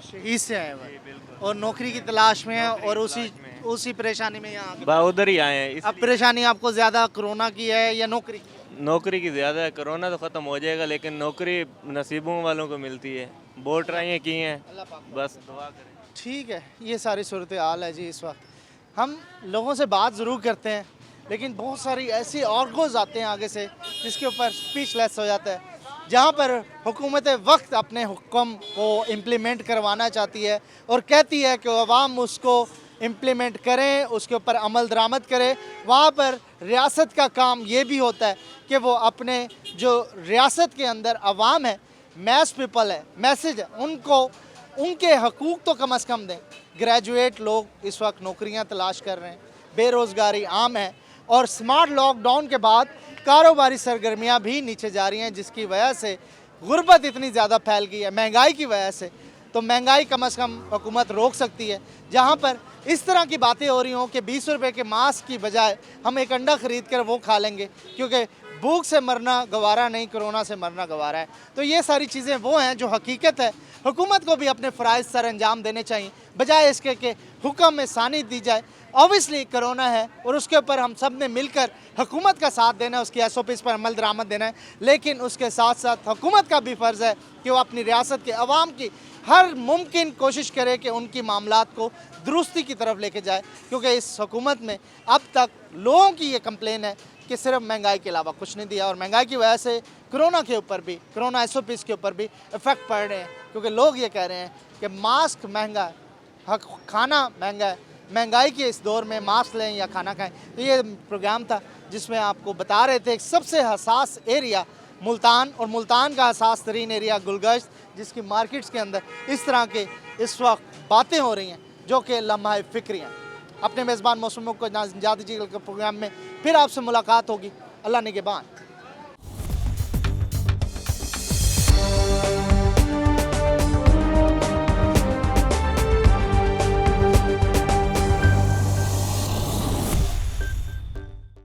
शहीद से आए हुए और नौकरी की तलाश में है और उसी परेशानी में यहाँ उधर ही आए हैं। अब परेशानी आपको ज्यादा कोरोना की है या नौकरी की? नौकरी की ज़्यादा है। कोरोना तो ख़त्म हो जाएगा लेकिन नौकरी नसीबों वालों को मिलती है। बहुत ट्राई की हैं, बस दुआ करें। ठीक है, ये सारी सूरत हाल है जी इस वक्त। हम लोगों से बात ज़रूर करते हैं लेकिन बहुत सारी ऐसी ऑर्गोज आते हैं आगे से जिसके ऊपर स्पीचलेस हो जाता है, जहाँ पर हुकूमत वक्त अपने हुक्म को इम्प्लीमेंट करवाना चाहती है और कहती है कि अवाम उसको इम्प्लीमेंट करें, उसके ऊपर अमल दरामद करें। वहाँ पर रियासत का काम ये भी होता है कि वो अपने जो रियासत के अंदर अवाम है, मैस पीपल है, मैसेज है, उनको उनके हकूक़ तो कम से कम दें। ग्रेजुएट लोग इस वक्त नौकरियाँ तलाश कर रहे हैं, बेरोज़गारी आम है और स्मार्ट लॉकडाउन के बाद कारोबारी सरगर्मियाँ भी नीचे जा रही हैं, जिसकी वजह से गुर्बत इतनी ज़्यादा फैल गई है महंगाई की वजह से। तो महंगाई कम से कम हुकूमत रोक सकती है। जहाँ पर इस तरह की बातें हो रही हों कि 20 रुपए के मास्क की बजाय हम एक अंडा ख़रीद कर वो खा लेंगे क्योंकि भूख से मरना गवारा नहीं, कोरोना से मरना गवारा है। तो ये सारी चीज़ें वो हैं जो हकीकत है। हुकूमत को भी अपने फ़राइज़ सर अंजाम देने चाहिए बजाय इसके कि हुक्म में सानी दी जाए। ऑब्वियसली कोरोना है और उसके ऊपर हम सब ने मिलकर हुकूमत का साथ देना है, उसकी SOPs पर अमल दरामद देना है, लेकिन उसके साथ साथ हुकूमत का भी फ़र्ज़ है कि वो अपनी रियासत के अवाम की हर मुमकिन कोशिश करे कि उनकी मामलात को दुरुस्ती की तरफ लेके जाए, क्योंकि इस हुकूमत में अब तक लोगों की ये कंप्लेन है कि सिर्फ महंगाई के अलावा कुछ नहीं दिया और महंगाई की वजह से कोरोना के ऊपर भी, कोरोना SOPs के ऊपर भी इफ़ेक्ट पड़ रहे हैं, क्योंकि लोग ये कह रहे हैं कि मास्क महंगा है, खाना महंगा है, महंगाई के इस दौर में मास्क लें या खाना खाएं। तो ये प्रोग्राम था जिसमें आपको बता रहे थे एक सबसे हसास एरिया मुल्तान और मुल्तान का हसास तरीन एरिया गुलगश्त, जिसकी मार्केट्स के अंदर इस तरह के इस वक्त बातें हो रही हैं जो कि लम्हा फ़िक्री हैं। अपने मेज़बान मौसमों को इजाज़त दीजिए, प्रोग्राम में फिर आपसे मुलाकात होगी। अल्लाह निगहबान।